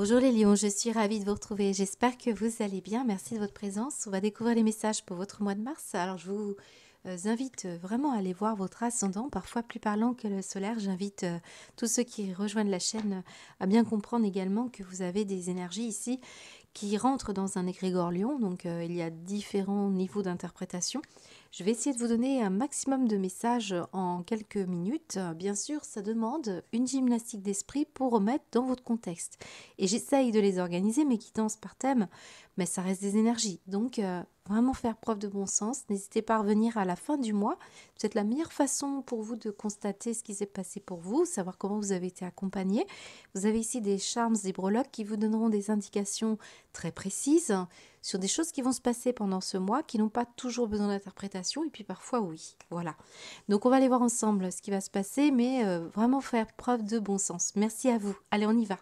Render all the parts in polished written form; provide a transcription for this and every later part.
Bonjour les lions, je suis ravie de vous retrouver. J'espère que vous allez bien. Merci de votre présence. On va découvrir les messages pour votre mois de mars. Alors je vous invite vraiment à aller voir votre ascendant, parfois plus parlant que le solaire. J'invite tous ceux qui rejoignent la chaîne à bien comprendre également que vous avez des énergies ici qui rentrent dans un égrégore lion. Donc il y a différents niveaux d'interprétation. Je vais essayer de vous donner un maximum de messages en quelques minutes. Bien sûr, ça demande une gymnastique d'esprit pour remettre dans votre contexte. Et j'essaye de les organiser, mes quittances par thème, mais ça reste des énergies. Donc, vraiment faire preuve de bon sens. N'hésitez pas à revenir à la fin du mois. C'est la meilleure façon pour vous de constater ce qui s'est passé pour vous, savoir comment vous avez été accompagné. Vous avez ici des charmes, des breloques qui vous donneront des indications très précises sur des choses qui vont se passer pendant ce mois, qui n'ont pas toujours besoin d'interprétation, et puis parfois oui. Voilà. Donc on va aller voir ensemble ce qui va se passer, mais vraiment faire preuve de bon sens. Merci à vous. Allez, on y va.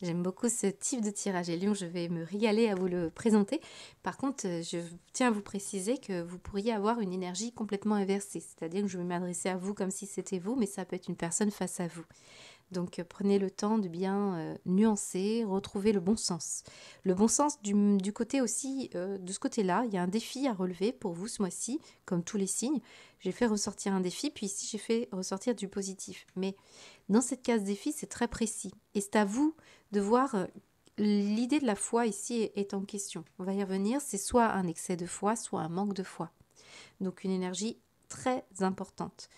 J'aime beaucoup ce type de tirage et Lyon, je vais me régaler à vous le présenter. Par contre, je tiens à vous préciser que vous pourriez avoir une énergie complètement inversée, c'est-à-dire que je vais m'adresser à vous comme si c'était vous, mais ça peut être une personne face à vous. Donc prenez le temps de bien nuancer, retrouver le bon sens. Le bon sens du côté aussi, de ce côté-là, il y a un défi à relever pour vous ce mois-ci, comme tous les signes. J'ai fait ressortir un défi, puis ici j'ai fait ressortir du positif. Mais dans cette case défi, c'est très précis. Et c'est à vous de voir l'idée de la foi ici est en question. On va y revenir, c'est soit un excès de foi, soit un manque de foi. Donc une énergie très importante.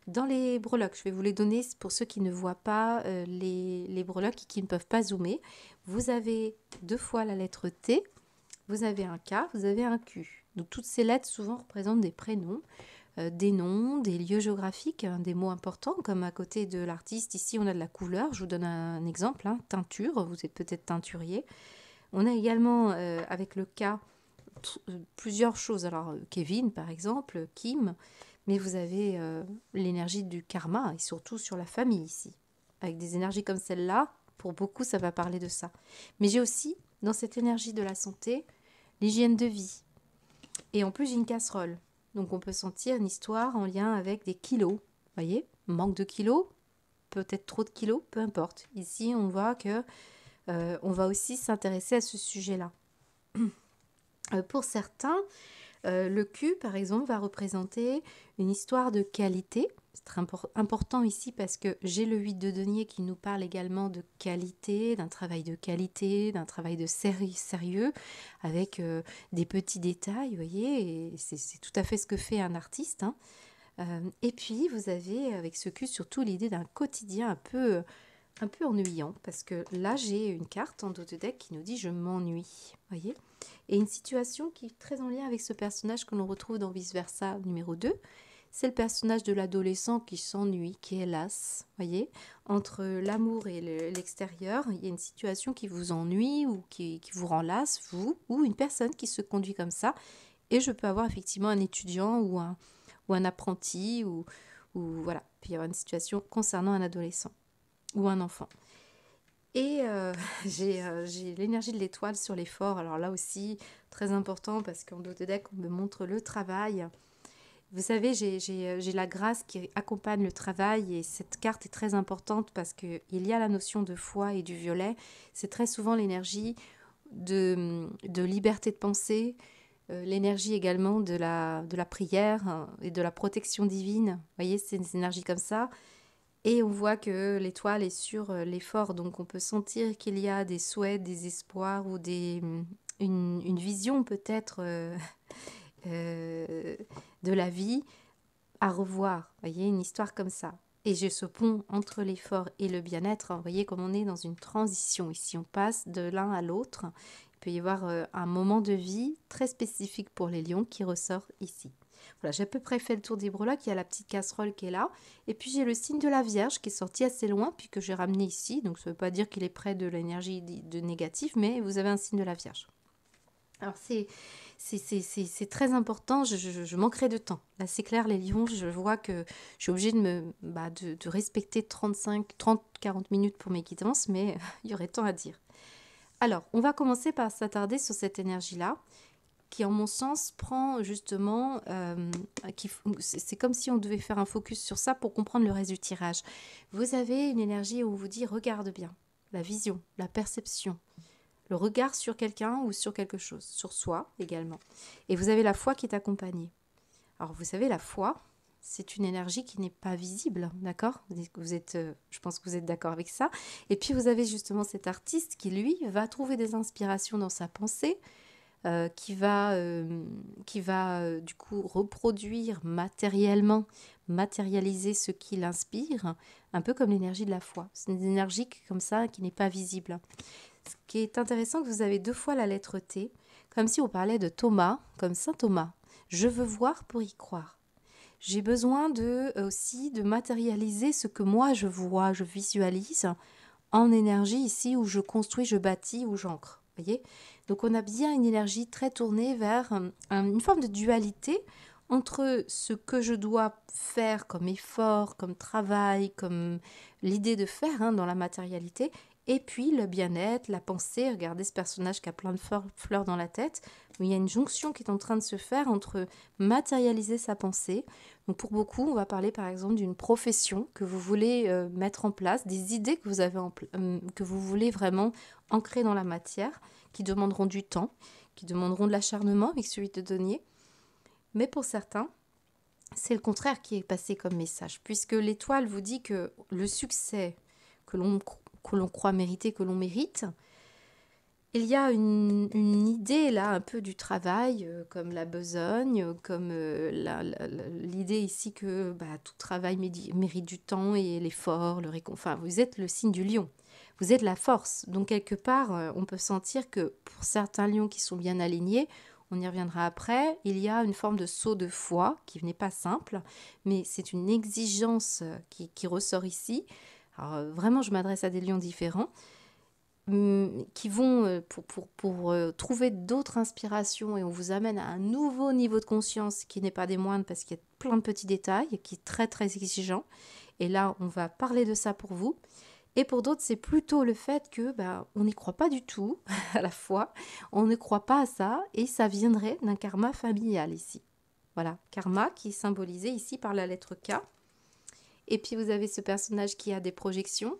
Dans les breloques, je vais vous les donner pour ceux qui ne voient pas les breloques et qui ne peuvent pas zoomer. Vous avez deux fois la lettre T, vous avez un K, vous avez un Q. Donc toutes ces lettres souvent représentent des prénoms, des noms, des lieux géographiques, des mots importants, comme à côté de l'artiste, ici on a de la couleur. Je vous donne un exemple, teinture, vous êtes peut-être teinturier. On a également avec le K plusieurs choses. Alors Kevin par exemple, Kim, mais vous avez l'énergie du karma et surtout sur la famille ici. Avec des énergies comme celle-là, pour beaucoup, ça va parler de ça. Mais j'ai aussi, dans cette énergie de la santé, l'hygiène de vie. Et en plus, j'ai une casserole. Donc on peut sentir une histoire en lien avec des kilos. Vous voyez, manque de kilos, peut-être trop de kilos, peu importe. Ici, on voit que on va aussi s'intéresser à ce sujet-là. Pour certains, le Q, par exemple, va représenter une histoire de qualité. C'est très important ici parce que j'ai le 8 de denier qui nous parle également de qualité, d'un travail de sérieux, avec des petits détails, vous voyez, et c'est tout à fait ce que fait un artiste. Et puis, vous avez avec ce Q surtout l'idée d'un quotidien un peu ennuyant, parce que là, j'ai une carte en dos de deck qui nous dit « je m'ennuie », voyez. Et une situation qui est très en lien avec ce personnage que l'on retrouve dans Vice Versa numéro 2, c'est le personnage de l'adolescent qui s'ennuie, qui est las, voyez. Entre l'amour et l'extérieur, il y a une situation qui vous ennuie ou qui vous rend las, vous, ou une personne qui se conduit comme ça. Et je peux avoir effectivement un étudiant ou un apprenti, ou voilà. Puis il y avoir une situation concernant un adolescent ou un enfant. Et j'ai l'énergie de l'étoile sur l'effort. Alors là aussi, très important parce qu'en dos de deck, on me montre le travail. Vous savez, j'ai la grâce qui accompagne le travail et cette carte est très importante parce qu'il y a la notion de foi et du violet. C'est très souvent l'énergie de liberté de pensée, l'énergie également de la prière et de la protection divine. Vous voyez, c'est une énergie comme ça. Et on voit que l'étoile est sur l'effort, donc on peut sentir qu'il y a des souhaits, des espoirs ou une vision peut-être de la vie à revoir. Vous voyez, une histoire comme ça. Et j'ai ce pont entre l'effort et le bien-être. Vous voyez comme on est dans une transition ici. On passe de l'un à l'autre. Il peut y avoir un moment de vie très spécifique pour les lions qui ressort ici. Voilà, j'ai à peu près fait le tour des breloques. Il y a la petite casserole qui est là. Et puis j'ai le signe de la Vierge qui est sorti assez loin, puis que j'ai ramené ici. Donc ça ne veut pas dire qu'il est près de l'énergie de négatif, mais vous avez un signe de la Vierge. Alors c'est très important, je manquerai de temps. Là c'est clair, les lions, je vois que je suis obligée de respecter 30-40 minutes pour mes guidances, mais il y aurait tant à dire. Alors, on va commencer par s'attarder sur cette énergie-là, qui en mon sens prend justement, c'est comme si on devait faire un focus sur ça pour comprendre le reste du tirage. Vous avez une énergie où on vous dit regarde bien. la vision, la perception, le regard sur quelqu'un ou sur quelque chose, sur soi également. Et vous avez la foi qui est accompagnée. Alors vous savez, la foi, c'est une énergie qui n'est pas visible, d'accord? Je pense que vous êtes d'accord avec ça. Et puis vous avez justement cet artiste qui, lui, va trouver des inspirations dans sa pensée, qui va du coup reproduire matériellement, matérialiser ce qui l'inspire, un peu comme l'énergie de la foi. C'est une énergie comme ça qui n'est pas visible. Ce qui est intéressant, que vous avez 2 fois la lettre T, comme si on parlait de Thomas, comme saint Thomas. Je veux voir pour y croire. J'ai besoin aussi de matérialiser ce que moi je vois, je visualise en énergie ici où je construis, je bâtis, où j'ancre. Voyez. Donc on a bien une énergie très tournée vers une forme de dualité entre ce que je dois faire comme effort, comme travail, comme l'idée de faire dans la matérialité, et puis le bien-être, la pensée. Regardez ce personnage qui a plein de fleurs dans la tête, où il y a une jonction qui est en train de se faire entre matérialiser sa pensée. Donc pour beaucoup, on va parler par exemple d'une profession que vous voulez mettre en place, des idées que vous avez que vous voulez vraiment ancrer dans la matière, qui demanderont du temps, qui demanderont de l'acharnement avec celui de Denier. Mais pour certains, c'est le contraire qui est passé comme message, puisque l'étoile vous dit que le succès que l'on croit mériter, que l'on mérite, il y a une idée là un peu du travail, comme la besogne, comme l'idée ici que tout travail mérite du temps et l'effort, le réconfort. Enfin, vous êtes le signe du lion, vous êtes la force. Donc quelque part, on peut sentir que pour certains lions qui sont bien alignés, on y reviendra après, il y a une forme de saut de foi qui n'est pas simple, mais c'est une exigence qui ressort ici. Alors vraiment, je m'adresse à des lions différents qui vont pour trouver d'autres inspirations, et on vous amène à un nouveau niveau de conscience qui n'est pas des moindres parce qu'il y a plein de petits détails qui est très très exigeant, et là on va parler de ça pour vous. Et pour d'autres, c'est plutôt le fait que on n'y croit pas du tout à la fois, on ne croit pas à ça, et ça viendrait d'un karma familial ici. Voilà, karma qui est symbolisé ici par la lettre K. Et puis vous avez ce personnage qui a des projections.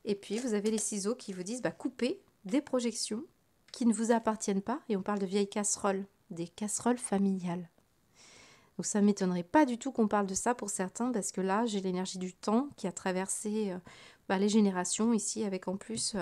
Et puis, vous avez les ciseaux qui vous disent couper des projections qui ne vous appartiennent pas. Et on parle de vieilles casseroles, des casseroles familiales. Donc, ça ne m'étonnerait pas du tout qu'on parle de ça pour certains, parce que là, j'ai l'énergie du temps qui a traversé les générations ici, avec en plus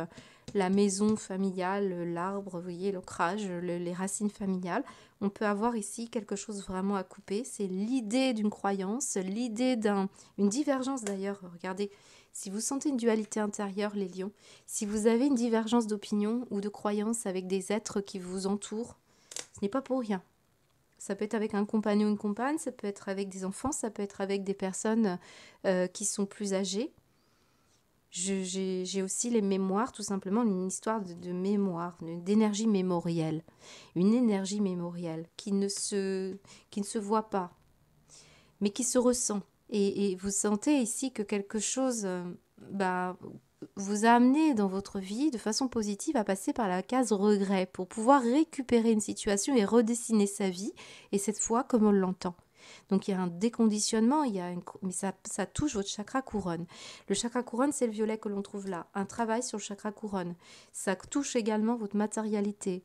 la maison familiale, l'arbre, vous voyez, l'ancrage, les racines familiales. On peut avoir ici quelque chose vraiment à couper. C'est l'idée d'une croyance, l'idée d'une divergence d'ailleurs. Regardez, si vous sentez une dualité intérieure, les lions, si vous avez une divergence d'opinion ou de croyance avec des êtres qui vous entourent, ce n'est pas pour rien. Ça peut être avec un compagnon ou une compagne, ça peut être avec des enfants, ça peut être avec des personnes qui sont plus âgées. J'ai aussi les mémoires, tout simplement une histoire de mémoire, d'énergie mémorielle. Une énergie mémorielle qui ne se voit pas, mais qui se ressent. Et vous sentez ici que quelque chose vous a amené dans votre vie de façon positive à passer par la case regret pour pouvoir récupérer une situation et redessiner sa vie, et cette fois comme on l'entend. Donc il y a un déconditionnement, mais ça touche votre chakra couronne. Le chakra couronne, c'est le violet que l'on trouve là. Un travail sur le chakra couronne. Ça touche également votre matérialité,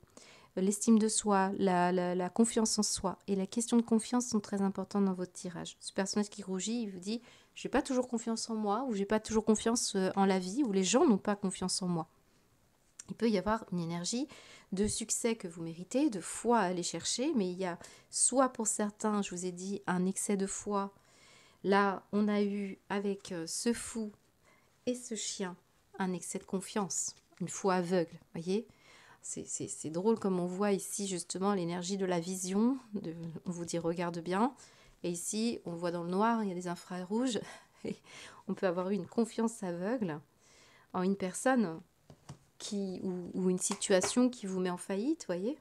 l'estime de soi, la confiance en soi. Et la question de confiance sont très importantes dans votre tirage. Ce personnage qui rougit, il vous dit « j'ai pas toujours confiance en moi » ou « j'ai pas toujours confiance en la vie » ou « les gens n'ont pas confiance en moi ». Il peut y avoir une énergie de succès que vous méritez, de foi à aller chercher, mais il y a soit pour certains, je vous ai dit, un excès de foi. Là, on a eu avec ce fou et ce chien un excès de confiance, une foi aveugle, voyez. C'est drôle comme on voit ici justement l'énergie de la vision, on vous dit regarde bien, et ici on voit dans le noir, il y a des infrarouges, et on peut avoir eu une confiance aveugle en une personne ou une situation qui vous met en faillite, voyez,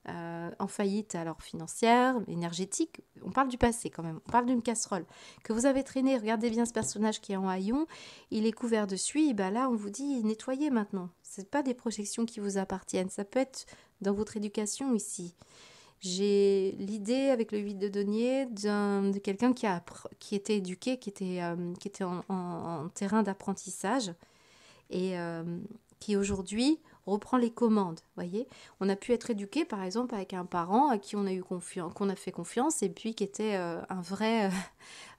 en faillite alors financière, énergétique, on parle du passé quand même, on parle d'une casserole que vous avez traînée. Regardez bien ce personnage qui est en haillon, il est couvert de suie, là on vous dit nettoyez maintenant, c'est pas des projections qui vous appartiennent, ça peut être dans votre éducation ici. J'ai l'idée avec le 8 de denier de quelqu'un qui était éduqué, qui était en terrain d'apprentissage, et qui aujourd'hui reprend les commandes, voyez. On a pu être éduqué, par exemple, avec un parent à qui on a eu confiance, qu'on a fait confiance, et puis qui était un vrai,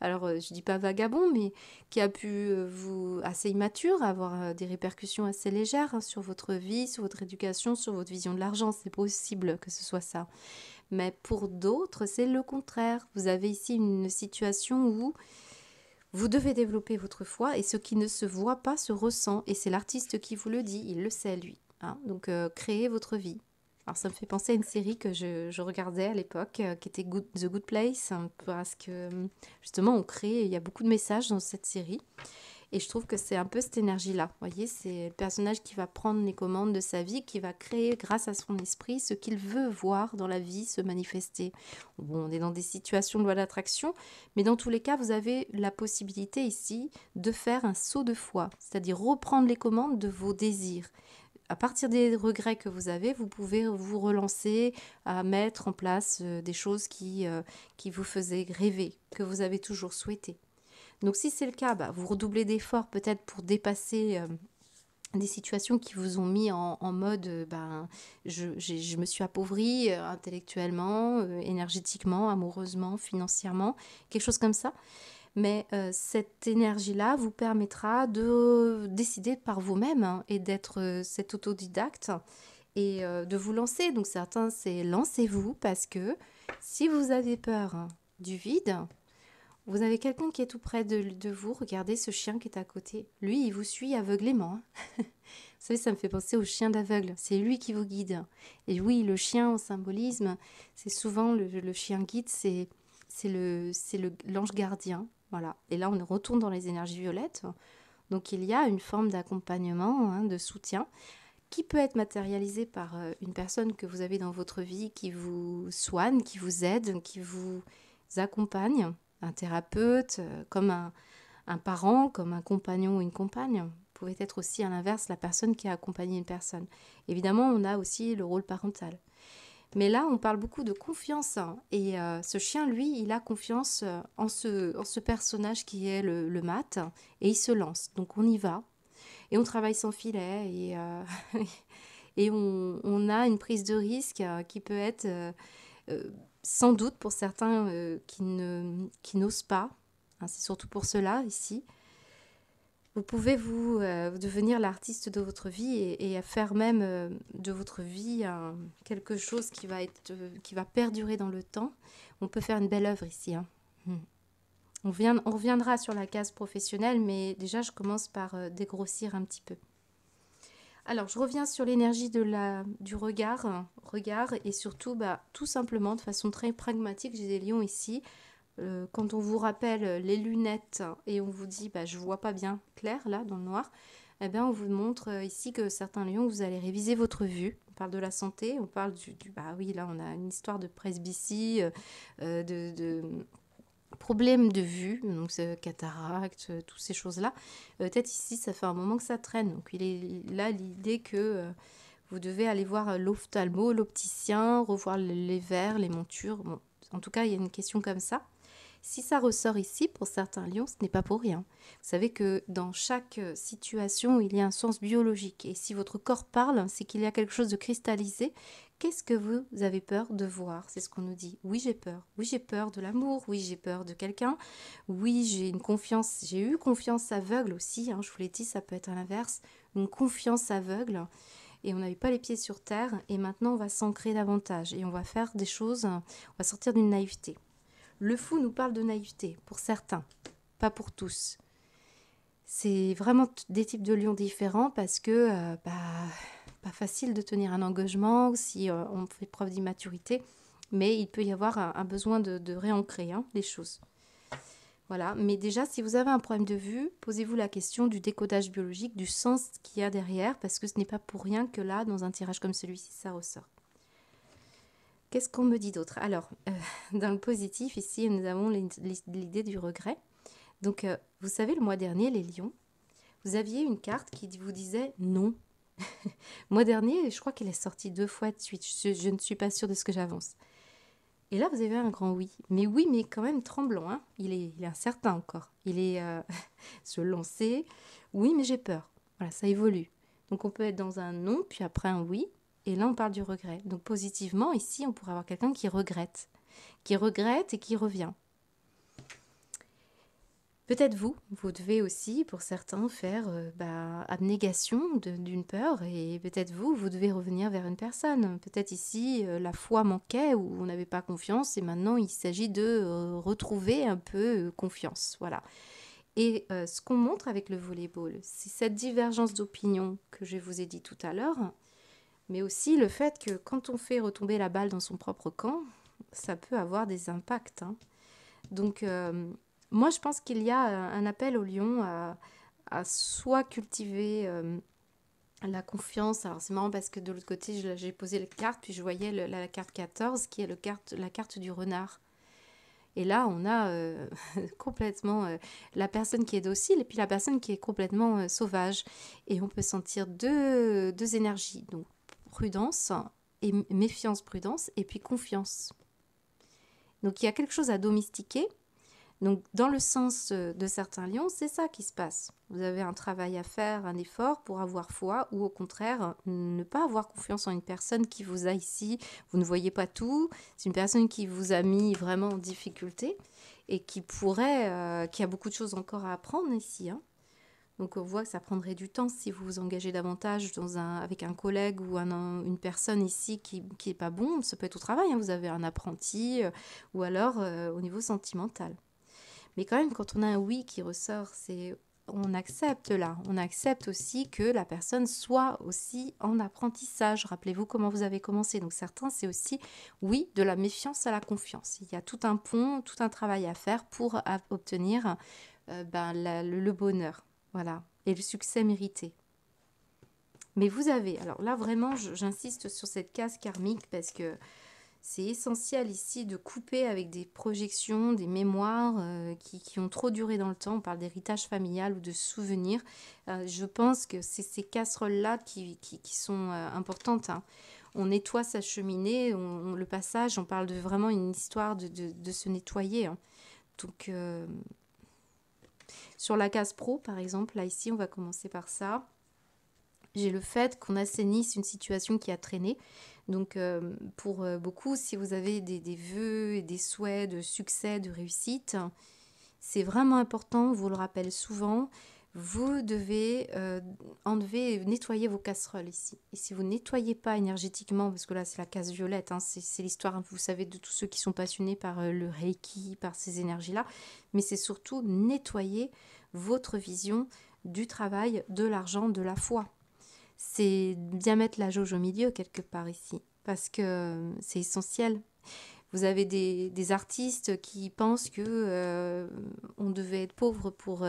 je dis pas vagabond, mais qui a pu vous assez immature, avoir des répercussions assez légères hein, sur votre vie, sur votre éducation, sur votre vision de l'argent. C'est possible que ce soit ça. Mais pour d'autres, c'est le contraire. Vous avez ici une situation où vous devez développer votre foi et ce qui ne se voit pas se ressent. Et c'est l'artiste qui vous le dit, il le sait lui. Hein. Donc créez votre vie. Alors ça me fait penser à une série que je regardais à l'époque, qui était The Good Place, hein, parce que justement on crée, il y a beaucoup de messages dans cette série. Et je trouve que c'est un peu cette énergie-là. Vous voyez, c'est le personnage qui va prendre les commandes de sa vie, qui va créer grâce à son esprit ce qu'il veut voir dans la vie se manifester. Bon, on est dans des situations de loi d'attraction, mais dans tous les cas, vous avez la possibilité ici de faire un saut de foi, c'est-à-dire reprendre les commandes de vos désirs. À partir des regrets que vous avez, vous pouvez vous relancer à mettre en place des choses qui vous faisaient rêver, que vous avez toujours souhaité. Donc si c'est le cas, vous redoublez d'efforts peut-être pour dépasser des situations qui vous ont mis en mode je me suis appauvrie intellectuellement, énergétiquement, amoureusement, financièrement, quelque chose comme ça. Mais cette énergie-là vous permettra de décider par vous-même hein, et d'être cet autodidacte et de vous lancer. Donc certains, c'est lancez-vous parce que si vous avez peur hein, du vide, vous avez quelqu'un qui est tout près de vous. Regardez ce chien qui est à côté. Lui, il vous suit aveuglément. Hein. Vous savez, ça me fait penser au chien d'aveugle. C'est lui qui vous guide. Et oui, le chien en symbolisme, c'est souvent le chien guide, l'ange gardien. Voilà. Et là, on retourne dans les énergies violettes. Donc, il y a une forme d'accompagnement, hein, de soutien, qui peut être matérialisé par une personne que vous avez dans votre vie qui vous soigne, qui vous aide, qui vous accompagne. Un thérapeute, comme un parent, comme un compagnon ou une compagne. Vous pouvez être aussi à l'inverse la personne qui a accompagné une personne. Évidemment, on a aussi le rôle parental. Mais là, on parle beaucoup de confiance. Hein, et ce chien, lui, il a confiance en ce personnage qui est le mat. Et il se lance. Donc on y va. Et on travaille sans filet. Et on a une prise de risque qui peut être... sans doute pour certains qui n'osent pas, hein, c'est surtout pour cela ici, vous pouvez vous devenir l'artiste de votre vie et faire même de votre vie quelque chose qui va perdurer dans le temps. On peut faire une belle œuvre ici. Hein. On reviendra sur la case professionnelle, mais déjà je commence par dégrossir un petit peu. Alors, je reviens sur l'énergie du regard et surtout, tout simplement, de façon très pragmatique, j'ai des lions ici. Quand on vous rappelle les lunettes et on vous dit, je vois pas bien clair, là, dans le noir, eh bien, on vous montre ici que certains lions, vous allez réviser votre vue. On parle de la santé, on parle oui, là, on a une histoire de presbytie, de problèmes de vue, donc cataracte, toutes ces choses-là. Peut-être ici, ça fait un moment que ça traîne. Donc, il est là l'idée que vous devez aller voir l'ophtalmo, l'opticien, revoir les verres, les montures. Bon, en tout cas, il y a une question comme ça. Si ça ressort ici, pour certains lions, ce n'est pas pour rien. Vous savez que dans chaque situation, il y a un sens biologique. Et si votre corps parle, c'est qu'il y a quelque chose de cristallisé. Qu'est-ce que vous avez peur de voir? C'est ce qu'on nous dit. Oui, j'ai peur. Oui, j'ai peur de l'amour. Oui, j'ai peur de quelqu'un. Oui, j'ai eu confiance aveugle aussi. Hein, je vous l'ai dit, ça peut être à l'inverse. Une confiance aveugle. Et on n'avait pas les pieds sur terre. Et maintenant, on va s'ancrer davantage. Et on va faire des choses, on va sortir d'une naïveté. Le fou nous parle de naïveté, pour certains, pas pour tous. C'est vraiment des types de lions différents parce que pas facile de tenir un engagement si on fait preuve d'immaturité, mais il peut y avoir un besoin de réancrer les choses. Voilà, mais déjà, si vous avez un problème de vue, posez-vous la question du décodage biologique, du sens qu'il y a derrière, parce que ce n'est pas pour rien que là, dans un tirage comme celui-ci, ça ressort. Qu'est-ce qu'on me dit d'autre? Alors, dans le positif, ici, nous avons l'idée du regret. Donc, vous savez, le mois dernier, les lions, vous aviez une carte qui vous disait non. Le mois dernier, je crois qu'elle est sortie 2 fois de suite. Je ne suis pas sûre de ce que j'avance. Et là, vous avez un grand oui. Mais oui, mais quand même tremblant. Hein. Il est incertain encore. Il est se lancer. Oui, mais j'ai peur. Voilà, ça évolue. Donc on peut être dans un non, puis après un oui, et là on parle du regret. Donc positivement, ici, on pourrait avoir quelqu'un qui regrette et qui revient. Peut-être vous devez aussi, pour certains, faire abnégation d'une peur, et peut-être vous devez revenir vers une personne. Peut-être ici, la foi manquait ou on n'avait pas confiance, et maintenant il s'agit de retrouver un peu confiance. Voilà. Et ce qu'on montre avec le volleyball, c'est cette divergence d'opinion que je vous ai dit tout à l'heure, mais aussi le fait que quand on fait retomber la balle dans son propre camp, ça peut avoir des impacts, hein. Donc, moi, je pense qu'il y a un appel au lion à soit cultiver la confiance. Alors, c'est marrant parce que de l'autre côté, j'ai posé la carte, puis je voyais la carte 14, qui est la carte du renard. Et là, on a complètement la personne qui est docile et puis la personne qui est complètement sauvage. Et on peut sentir deux énergies. Donc, prudence et méfiance, prudence, et puis confiance. Donc, il y a quelque chose à domestiquer. Donc, dans le sens de certains lions, c'est ça qui se passe. Vous avez un travail à faire, un effort pour avoir foi, ou au contraire, ne pas avoir confiance en une personne qui vous a ici. Vous ne voyez pas tout. C'est une personne qui vous a mis vraiment en difficulté et qui qui a beaucoup de choses encore à apprendre ici, hein. Donc, on voit que ça prendrait du temps si vous vous engagez davantage avec un collègue ou une personne ici qui est pas bon. Ça peut être au travail, hein. Vous avez un apprenti ou alors au niveau sentimental. Mais quand même, quand on a un oui qui ressort, on accepte là. On accepte aussi que la personne soit aussi en apprentissage. Rappelez-vous comment vous avez commencé. Donc certains, c'est aussi, oui, de la méfiance à la confiance. Il y a tout un pont, tout un travail à faire pour obtenir le bonheur. Voilà. Et le succès mérité. Mais vous avez, alors là vraiment, j'insiste sur cette case karmique parce que c'est essentiel ici de couper avec des projections, des mémoires qui ont trop duré dans le temps. On parle d'héritage familial ou de souvenirs. Je pense que c'est ces casseroles-là qui sont importantes, hein. On nettoie sa cheminée, le passage, on parle de vraiment une histoire de se nettoyer, hein. Donc, sur la case pro, par exemple, là ici, on va commencer par ça. J'ai le fait qu'on assainisse une situation qui a traîné. Donc, pour beaucoup, si vous avez des vœux et des souhaits de succès, de réussite, c'est vraiment important, on vous le rappelle souvent, vous devez enlever, nettoyer vos casseroles ici. Et si vous ne nettoyez pas énergétiquement, parce que là c'est la case violette, hein, c'est l'histoire, hein, vous savez, de tous ceux qui sont passionnés par le Reiki, par ces énergies-là, mais c'est surtout nettoyer votre vision du travail, de l'argent, de la foi. C'est bien mettre la jauge au milieu quelque part ici, parce que c'est essentiel. Vous avez des artistes qui pensent que on devait être pauvre pour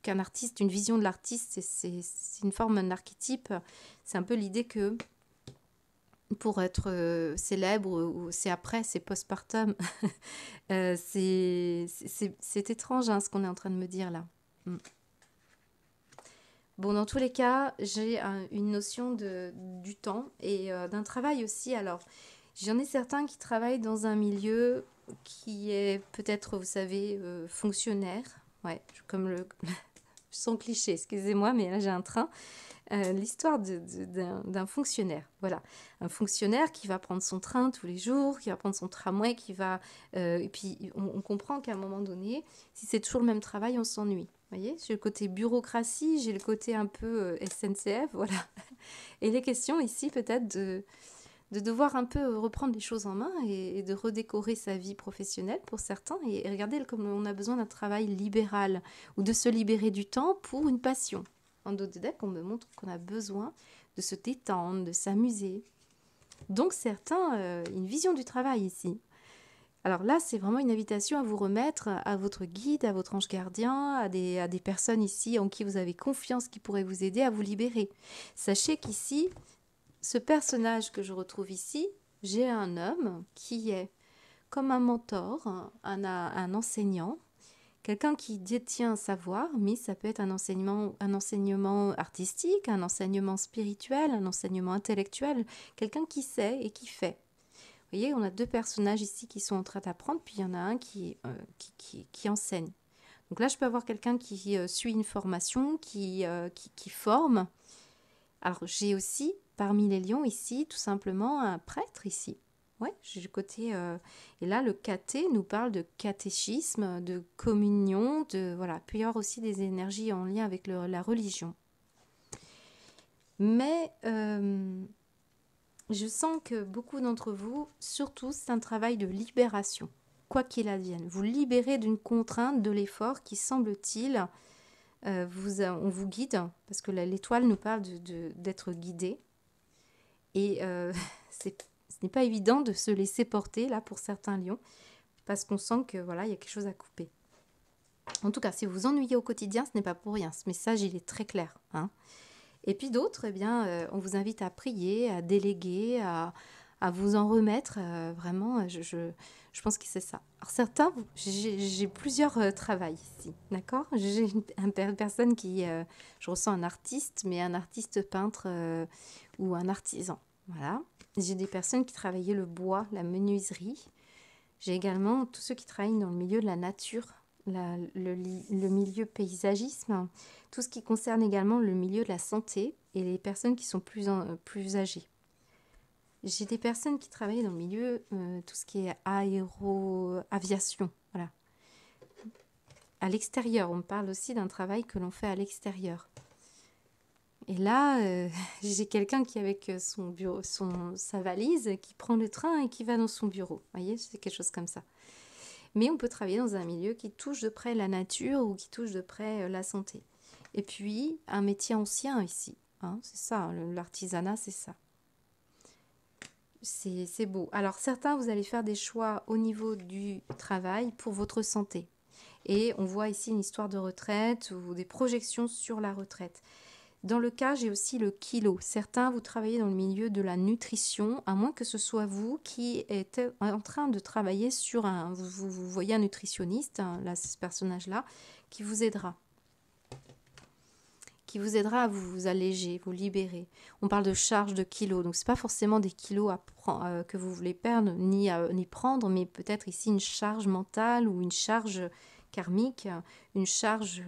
qu'un artiste, une vision de l'artiste, c'est une forme, un archétype. C'est un peu l'idée que pour être célèbre, c'est après, c'est postpartum. C'est étrange, hein, ce qu'on est en train de me dire là. Mm. Bon, dans tous les cas, j'ai une notion du temps et d'un travail aussi. Alors, j'en ai certains qui travaillent dans un milieu qui est peut-être, vous savez, fonctionnaire. Ouais, comme sans cliché, excusez-moi, mais là j'ai un train. L'histoire d'un fonctionnaire. Voilà, un fonctionnaire qui va prendre son train tous les jours, qui va prendre son tramway, et puis on comprend qu'à un moment donné, si c'est toujours le même travail, on s'ennuie. Vous voyez, j'ai le côté bureaucratie, j'ai le côté un peu SNCF, voilà. Et les questions ici, peut-être de devoir un peu reprendre les choses en main et de redécorer sa vie professionnelle pour certains et regarder comme on a besoin d'un travail libéral ou de se libérer du temps pour une passion. En d'autres decks, on me montre qu'on a besoin de se détendre, de s'amuser. Donc certains, une vision du travail ici. Alors là, c'est vraiment une invitation à vous remettre à votre guide, à votre ange gardien, à des personnes ici en qui vous avez confiance, qui pourraient vous aider à vous libérer. Sachez qu'ici, ce personnage que je retrouve ici, j'ai un homme qui est comme un mentor, un enseignant, quelqu'un qui détient un savoir, mais ça peut être un enseignement artistique, un enseignement spirituel, un enseignement intellectuel, quelqu'un qui sait et qui fait. Vous voyez, on a deux personnages ici qui sont en train d'apprendre, puis il y en a un qui enseigne. Donc là, je peux avoir quelqu'un qui suit une formation, qui forme, Alors, j'ai aussi, parmi les lions ici, tout simplement un prêtre ici. Ouais, j'ai le côté... Et là, le caté nous parle de catéchisme, de communion, de... Voilà, il peut y avoir aussi des énergies en lien avec la religion. Mais je sens que beaucoup d'entre vous, surtout, c'est un travail de libération. Quoi qu'il advienne, vous libérez d'une contrainte de l'effort qui, semble-t-il, on vous guide, parce que l'étoile nous parle d'être guidé. Et ce n'est pas évident de se laisser porter, là, pour certains lions, parce qu'on sent que voilà, il y a quelque chose à couper. En tout cas, si vous vous ennuyez au quotidien, ce n'est pas pour rien. Ce message, il est très clair. Hein. Et puis d'autres, eh bien, on vous invite à prier, à déléguer, à vous en remettre. Vraiment, je pense que c'est ça. Alors certains, j'ai plusieurs travails ici, d'accord. J'ai une personne qui, je ressens un artiste, mais un artiste peintre ou un artisan. Voilà. J'ai des personnes qui travaillaient le bois, la menuiserie. J'ai également tous ceux qui travaillent dans le milieu de la nature, le milieu paysagisme, tout ce qui concerne également le milieu de la santé et les personnes qui sont plus âgées. J'ai des personnes qui travaillent dans le milieu, tout ce qui est aviation, voilà. À l'extérieur, on parle aussi d'un travail que l'on fait à l'extérieur. Et là, j'ai quelqu'un qui, avec son bureau, sa valise, qui prend le train et qui va dans son bureau. Vous voyez, c'est quelque chose comme ça. Mais on peut travailler dans un milieu qui touche de près la nature ou qui touche de près la santé. Et puis, un métier ancien ici. Hein, c'est ça, l'artisanat, c'est ça. C'est beau. Alors, certains, vous allez faire des choix au niveau du travail pour votre santé. Et on voit ici une histoire de retraite ou des projections sur la retraite. Dans le cas, j'ai aussi le kilo. Certains, vous travaillez dans le milieu de la nutrition, à moins que ce soit vous qui êtes en train de travailler sur un... Vous voyez un nutritionniste, hein, là, c'est ce personnage-là, qui vous aidera. Qui vous aidera à vous alléger, vous libérer. On parle de charge de kilos, donc ce n'est pas forcément des kilos que vous voulez perdre ni prendre, mais peut-être ici une charge mentale ou une charge karmique, une charge...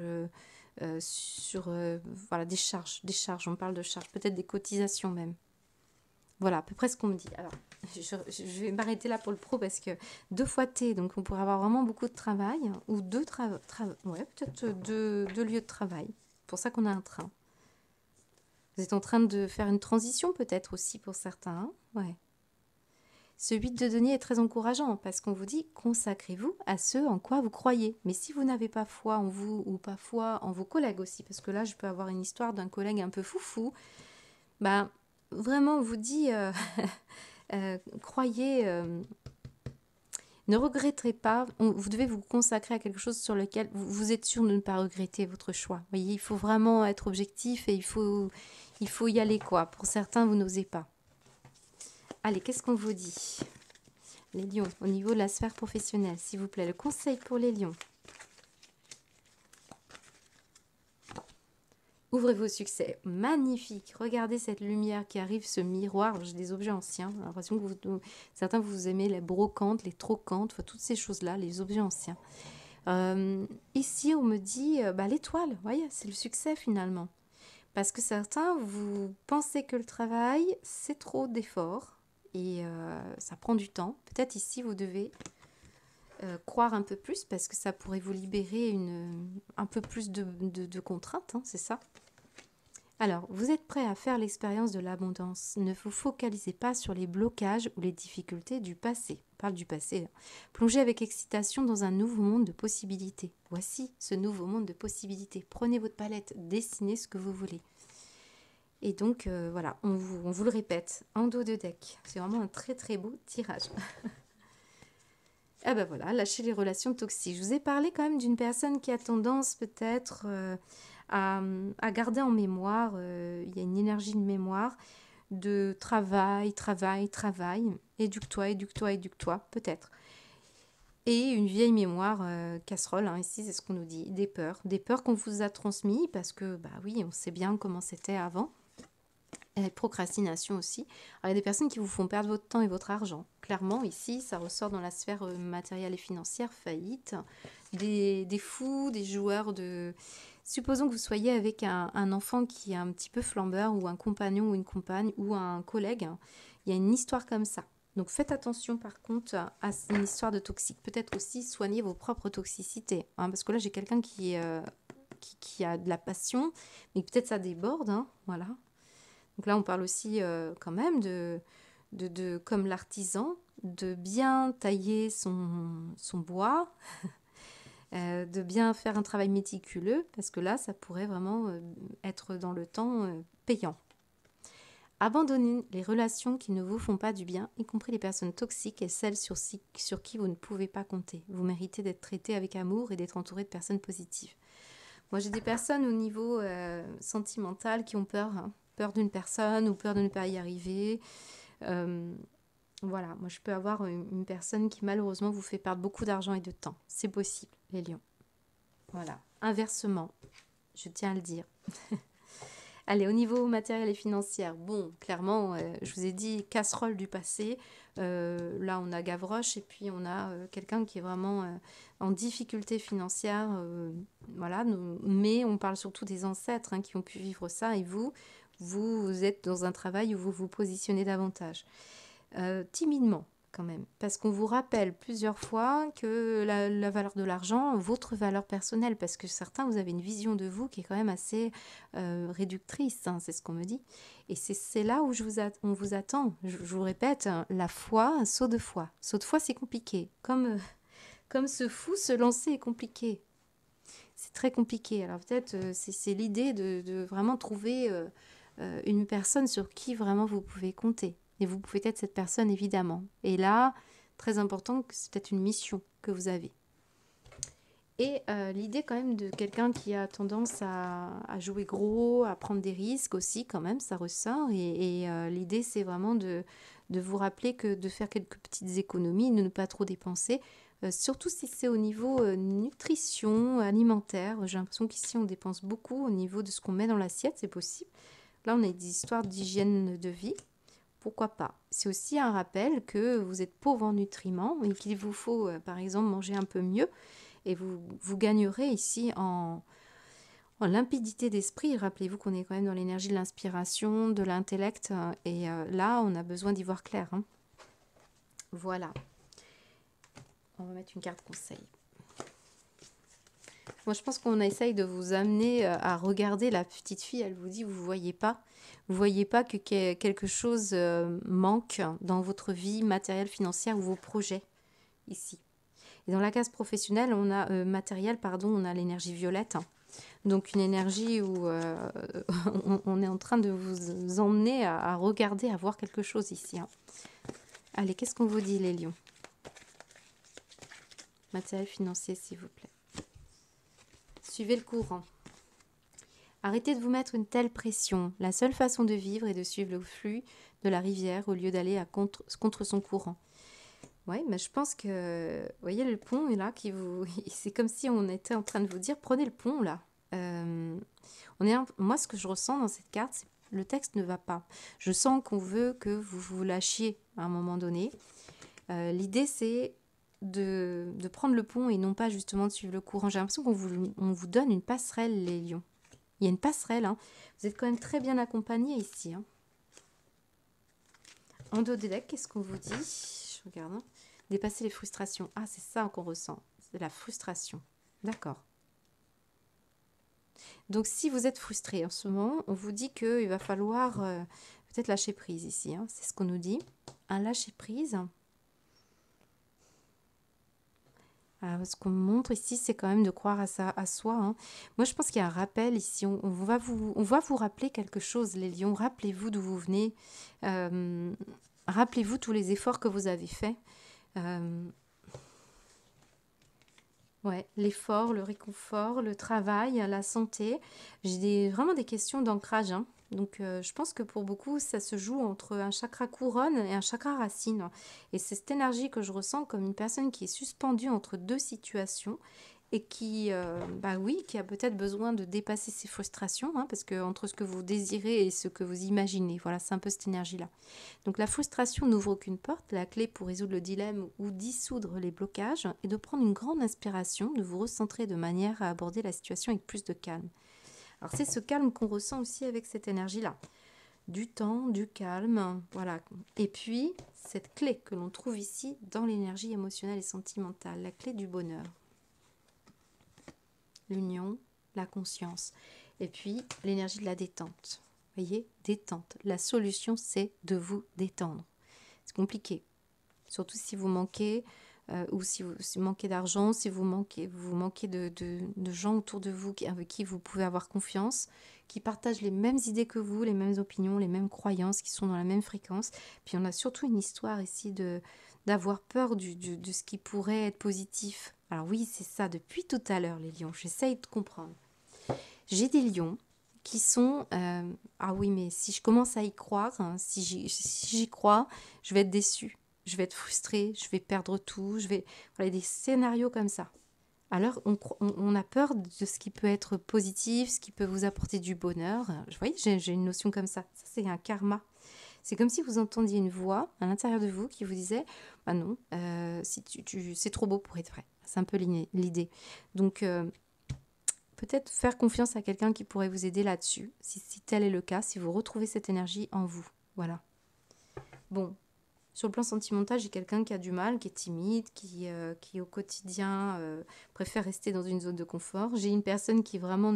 voilà, des charges, on parle de charges, peut-être des cotisations même. Voilà, à peu près ce qu'on me dit. Alors, je vais m'arrêter là pour le pro parce que 2 fois T, donc on pourrait avoir vraiment beaucoup de travail, ou peut-être deux lieux de travail. C'est pour ça qu'on a un train. Vous êtes en train de faire une transition peut-être aussi pour certains, hein. Ouais. Ce 8 de denier est très encourageant parce qu'on vous dit consacrez-vous à ce en quoi vous croyez. Mais si vous n'avez pas foi en vous ou pas foi en vos collègues aussi, parce que là je peux avoir une histoire d'un collègue un peu foufou, ben vraiment on vous dit croyez, ne regretterez pas, vous devez vous consacrer à quelque chose sur lequel vous êtes sûr de ne pas regretter votre choix. Vous voyez, il faut vraiment être objectif et il faut y aller quoi. Pour certains, vous n'osez pas. Allez, qu'est-ce qu'on vous dit? Les lions, au niveau de la sphère professionnelle, s'il vous plaît, le conseil pour les lions. Ouvrez vos succès. Magnifique. Regardez cette lumière qui arrive, ce miroir. J'ai des objets anciens. J'ai l'impression que certains, vous aimez les brocantes, les trocantes, enfin, toutes ces choses-là, les objets anciens. Ici, on me dit l'étoile. Vous voyez, c'est le succès finalement. Parce que certains, vous pensez que le travail, c'est trop d'efforts. Et ça prend du temps. Peut-être ici, vous devez croire un peu plus parce que ça pourrait vous libérer un peu plus de contraintes, hein, c'est ça. Alors, vous êtes prêt à faire l'expérience de l'abondance. Ne vous focalisez pas sur les blocages ou les difficultés du passé. On parle du passé. Plongez avec excitation dans un nouveau monde de possibilités. Voici ce nouveau monde de possibilités. Prenez votre palette, dessinez ce que vous voulez. Et donc, voilà, on vous le répète, en dos de deck. C'est vraiment un très très beau tirage. Ah ben voilà, lâchez les relations toxiques. Je vous ai parlé quand même d'une personne qui a tendance peut-être à garder en mémoire, il y a une énergie de mémoire, de travail, éduque-toi, peut-être. Et une vieille mémoire casserole, hein, ici c'est ce qu'on nous dit, des peurs qu'on vous a transmises parce que, bah oui, on sait bien comment c'était avant. Et procrastination aussi. Alors, il y a des personnes qui vous font perdre votre temps et votre argent. Clairement, ici, ça ressort dans la sphère matérielle et financière, faillite. Des fous, des joueurs de... Supposons que vous soyez avec un enfant qui est un petit peu flambeur, ou un compagnon ou une compagne, ou un collègue. Il y a une histoire comme ça. Donc faites attention par contre à une histoire de toxique. Peut-être aussi soigner vos propres toxicités, hein, parce que là j'ai quelqu'un qui a de la passion, mais peut-être ça déborde, hein, voilà. Donc là on parle aussi quand même comme l'artisan, de bien tailler son bois, de bien faire un travail méticuleux, parce que là ça pourrait vraiment être dans le temps payant. Abandonnez les relations qui ne vous font pas du bien, y compris les personnes toxiques et celles sur qui vous ne pouvez pas compter. Vous méritez d'être traité avec amour et d'être entouré de personnes positives. Moi, j'ai des personnes au niveau sentimental qui ont peur, hein. Peur d'une personne ou peur de ne pas y arriver. Voilà, moi je peux avoir une personne qui malheureusement vous fait perdre beaucoup d'argent et de temps. C'est possible, les lions. Voilà. Inversement, je tiens à le dire. Allez, au niveau matériel et financier, bon, clairement, je vous ai dit casserole du passé. Là, on a Gavroche et puis on a quelqu'un qui est vraiment en difficulté financière. Voilà, mais on parle surtout des ancêtres, hein, qui ont pu vivre ça. Et vous êtes dans un travail où vous vous positionnez davantage. Timidement quand même, parce qu'on vous rappelle plusieurs fois que la valeur de l'argent, votre valeur personnelle, parce que certains, vous avez une vision de vous qui est quand même assez réductrice, hein, c'est ce qu'on me dit. Et c'est là où on vous attend. Je vous répète, hein, la foi, un saut de foi. Saut de foi, c'est compliqué. Comme ce fou, se lancer est compliqué. C'est très compliqué. Alors peut-être, c'est l'idée de vraiment trouver une personne sur qui vraiment vous pouvez compter. Et vous pouvez être cette personne, évidemment. Et là, très important, c'est peut-être une mission que vous avez. Et l'idée quand même de quelqu'un qui a tendance à jouer gros, à prendre des risques aussi, quand même, ça ressort. Et l'idée, c'est vraiment de vous rappeler que de faire quelques petites économies, de ne pas trop dépenser. Surtout si c'est au niveau nutrition, alimentaire. J'ai l'impression qu'ici, on dépense beaucoup au niveau de ce qu'on met dans l'assiette, c'est possible. Là, on a des histoires d'hygiène de vie. Pourquoi pas? C'est aussi un rappel que vous êtes pauvre en nutriments et qu'il vous faut, par exemple, manger un peu mieux. Et vous gagnerez ici en limpidité d'esprit. Rappelez-vous qu'on est quand même dans l'énergie de l'inspiration, de l'intellect. Et là, on a besoin d'y voir clair, hein. Voilà. On va mettre une carte conseil. Moi, je pense qu'on essaye de vous amener à regarder la petite fille. Elle vous dit, vous ne voyez pas. Vous voyez pas que quelque chose manque dans votre vie matérielle, financière ou vos projets ici. Et dans la case professionnelle, on a on a l'énergie violette. Donc une énergie où on est en train de vous emmener à regarder, à voir quelque chose ici, hein. Allez, qu'est-ce qu'on vous dit, les lions? Matériel financier, s'il vous plaît. Suivez le courant. Arrêtez de vous mettre une telle pression. La seule façon de vivre est de suivre le flux de la rivière au lieu d'aller contre son courant. Oui, mais je pense que, vous voyez, le pont est là, c'est comme si on était en train de vous dire, prenez le pont là. Moi, ce que je ressens dans cette carte, c'est que le texte ne va pas. Je sens qu'on veut que vous vous lâchiez à un moment donné. L'idée, c'est de prendre le pont et non pas justement de suivre le courant. J'ai l'impression qu'on vous donne une passerelle, les lions. Il y a une passerelle, hein. Vous êtes quand même très bien accompagnés ici, hein. En dos des decks, qu'est-ce qu'on vous dit? Je regarde, hein. Dépasser les frustrations. Ah, c'est ça qu'on ressent. C'est la frustration. D'accord. Donc, si vous êtes frustré en ce moment, on vous dit qu'il va falloir peut-être lâcher prise ici, hein. C'est ce qu'on nous dit. Un lâcher prise. Ce qu'on me montre ici, c'est quand même de croire à soi, hein. Moi, je pense qu'il y a un rappel ici. On va vous rappeler quelque chose, les lions. Rappelez-vous d'où vous venez. Rappelez-vous tous les efforts que vous avez faits. Ouais, l'effort, le réconfort, le travail, la santé. J'ai vraiment des questions d'ancrage, hein. Donc, je pense que pour beaucoup, ça se joue entre un chakra couronne et un chakra racine. Et c'est cette énergie que je ressens comme une personne qui est suspendue entre deux situations et qui, bah oui, qui a peut-être besoin de dépasser ses frustrations, hein, parce que entre ce que vous désirez et ce que vous imaginez, voilà, c'est un peu cette énergie-là. Donc la frustration n'ouvre aucune porte. La clé pour résoudre le dilemme ou dissoudre les blocages est de prendre une grande inspiration, de vous recentrer de manière à aborder la situation avec plus de calme. Alors c'est ce calme qu'on ressent aussi avec cette énergie-là. Du temps, du calme, voilà. Et puis, cette clé que l'on trouve ici dans l'énergie émotionnelle et sentimentale, la clé du bonheur. L'union, la conscience. Et puis, l'énergie de la détente. Vous voyez, détente. La solution, c'est de vous détendre. C'est compliqué. Surtout si vous manquez, ou si vous manquez d'argent, si vous manquez de gens autour de vous avec qui vous pouvez avoir confiance, qui partagent les mêmes idées que vous, les mêmes opinions, les mêmes croyances, qui sont dans la même fréquence. Puis on a surtout une histoire ici d'avoir peur de ce qui pourrait être positif. Alors oui, c'est ça, depuis tout à l'heure, les lions, j'essaye de comprendre. J'ai des lions qui sont... ah oui, mais si je commence à y croire, hein, si j'y crois, je vais être déçue. Je vais être frustrée, je vais perdre tout, Voilà, des scénarios comme ça. Alors, on a peur de ce qui peut être positif, ce qui peut vous apporter du bonheur. Vous voyez, j'ai une notion comme ça. Ça, c'est un karma. C'est comme si vous entendiez une voix à l'intérieur de vous qui vous disait « Bah non, si c'est trop beau pour être vrai. » C'est un peu l'idée. Donc, peut-être faire confiance à quelqu'un qui pourrait vous aider là-dessus, si tel est le cas, si vous retrouvez cette énergie en vous. Voilà. Bon. Sur le plan sentimental, j'ai quelqu'un qui a du mal, qui est timide, qui au quotidien préfère rester dans une zone de confort. J'ai une personne qui vraiment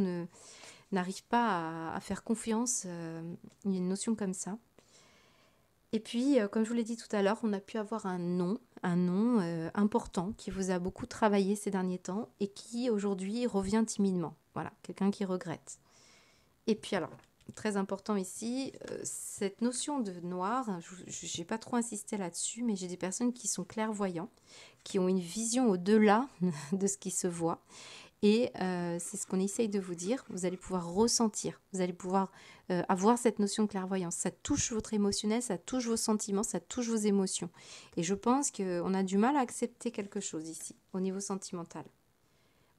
n'arrive pas à faire confiance. Il y a une notion comme ça. Et puis, comme je vous l'ai dit tout à l'heure, on a pu avoir un nom important qui vous a beaucoup travaillé ces derniers temps et qui aujourd'hui revient timidement. Voilà, quelqu'un qui regrette. Et puis alors, très important ici, cette notion de noir, je n'ai pas trop insisté là-dessus, mais j'ai des personnes qui sont clairvoyants, qui ont une vision au-delà de ce qui se voit. Et c'est ce qu'on essaye de vous dire, vous allez pouvoir ressentir, vous allez pouvoir avoir cette notion de clairvoyance. Ça touche votre émotionnel, ça touche vos sentiments, ça touche vos émotions. Et je pense qu'on a du mal à accepter quelque chose ici, au niveau sentimental,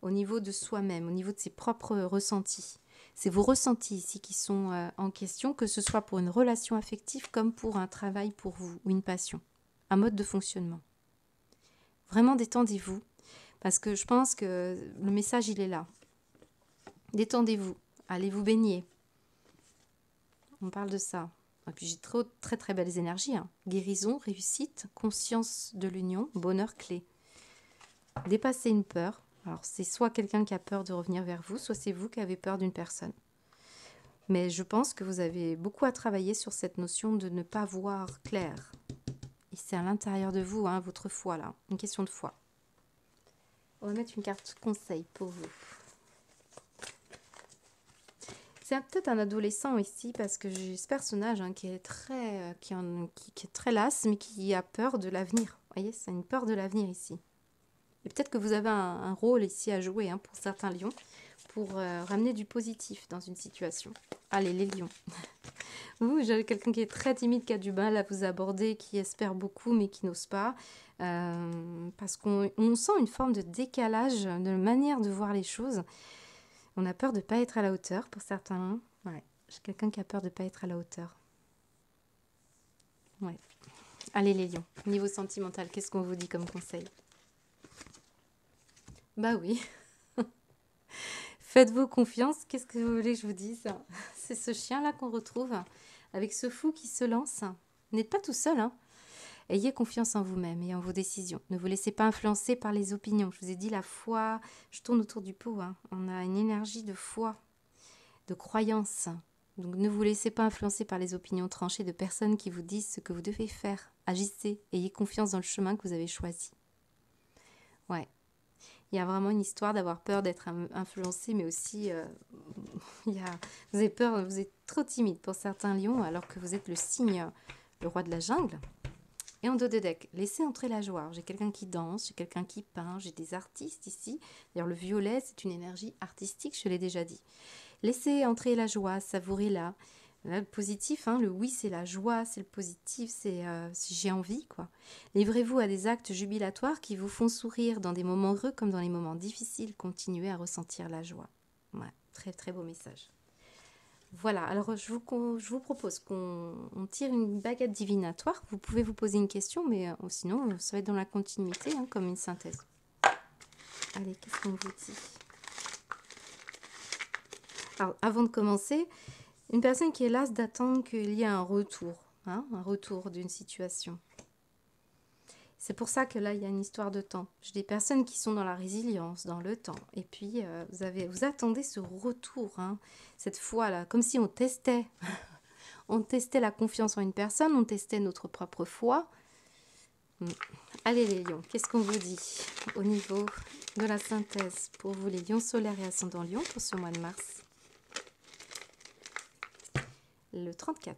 au niveau de soi-même, au niveau de ses propres ressentis. C'est vos ressentis ici qui sont en question, que ce soit pour une relation affective comme pour un travail pour vous ou une passion, un mode de fonctionnement. Vraiment détendez-vous, parce que je pense que le message il est là. Détendez-vous, allez vous baigner. On parle de ça. Et puis j'ai très très belles énergies. Hein. Guérison, réussite, conscience de l'union, bonheur clé. Dépasser une peur. Alors c'est soit quelqu'un qui a peur de revenir vers vous, soit c'est vous qui avez peur d'une personne. Mais je pense que vous avez beaucoup à travailler sur cette notion de ne pas voir clair. Et c'est à l'intérieur de vous, hein, votre foi là, une question de foi. On va mettre une carte conseil pour vous. C'est peut-être un adolescent ici parce que j'ai ce personnage qui est très lasse mais qui a peur de l'avenir. Vous voyez, c'est une peur de l'avenir ici. Et peut-être que vous avez un rôle ici à jouer pour certains lions pour ramener du positif dans une situation. Allez, les lions. Vous, j'avais quelqu'un qui est très timide, qui a du mal à vous aborder, qui espère beaucoup mais qui n'ose pas. Parce qu'on sent une forme de décalage de manière de voir les choses. On a peur de ne pas être à la hauteur pour certains. Ouais, j'ai quelqu'un qui a peur de ne pas être à la hauteur. Ouais. Allez les lions, niveau sentimental, qu'est-ce qu'on vous dit comme conseil? Bah oui. Faites-vous confiance, qu'est-ce que vous voulez que je vous dise? C'est ce chien-là qu'on retrouve, avec ce fou qui se lance. Vous n'êtes pas tout seul, hein. Ayez confiance en vous-même et en vos décisions. Ne vous laissez pas influencer par les opinions. Je vous ai dit la foi, je tourne autour du pot. Hein. On a une énergie de foi, de croyance. Donc ne vous laissez pas influencer par les opinions tranchées de personnes qui vous disent ce que vous devez faire. Agissez, ayez confiance dans le chemin que vous avez choisi. Ouais. Il y a vraiment une histoire d'avoir peur d'être influencé, mais aussi vous avez peur, vous êtes trop timide pour certains lions alors que vous êtes le signe, le roi de la jungle. Et en dos de deck, laissez entrer la joie. J'ai quelqu'un qui danse, j'ai quelqu'un qui peint, j'ai des artistes ici. D'ailleurs, le violet, c'est une énergie artistique, je l'ai déjà dit. Laissez entrer la joie, savourez-la. Là, le positif, hein, le oui, c'est la joie, c'est le positif, c'est j'ai envie, quoi. Livrez-vous à des actes jubilatoires qui vous font sourire dans des moments heureux comme dans les moments difficiles. Continuez à ressentir la joie. Ouais, très très beau message. Voilà, alors je vous propose qu'on tire une baguette divinatoire. Vous pouvez vous poser une question, mais sinon, ça va être dans la continuité, hein, comme une synthèse. Allez, qu'est-ce qu'on vous dit? Alors, avant de commencer, une personne qui est lasse d'attendre qu'il y ait un retour, hein, un retour d'une situation. C'est pour ça que là, il y a une histoire de temps. J'ai des personnes qui sont dans la résilience, dans le temps. Et puis, vous attendez ce retour, hein, cette fois-là, comme si on testait. On testait la confiance en une personne, on testait notre propre foi. Allez les lions, qu'est-ce qu'on vous dit au niveau de la synthèse pour vous les lions solaires et ascendant lion pour ce mois de mars? Le 34.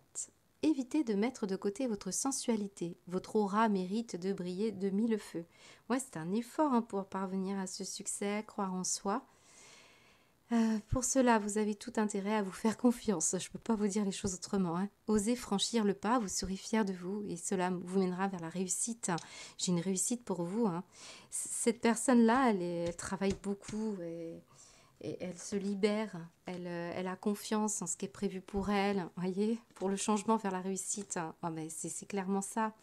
Évitez de mettre de côté votre sensualité. Votre aura mérite de briller de mille feux. Ouais, c'est un effort, hein, pour parvenir à ce succès, croire en soi. Pour cela, vous avez tout intérêt à vous faire confiance. Je ne peux pas vous dire les choses autrement, hein. Osez franchir le pas, vous serez fiers de vous et cela vous mènera vers la réussite. J'ai une réussite pour vous, hein. Cette personne-là, elle travaille beaucoup et elle se libère. Elle a confiance en ce qui est prévu pour elle, voyez, pour le changement vers la réussite. Oh, mais c'est clairement ça.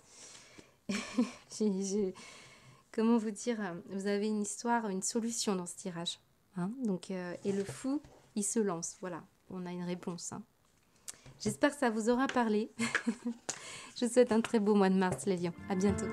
Comment vous dire, vous avez une histoire, une solution dans ce tirage. Hein, donc, et le fou, il se lance. Voilà, on a une réponse. Hein. J'espère que ça vous aura parlé. Je vous souhaite un très beau mois de mars, les lions. À bientôt.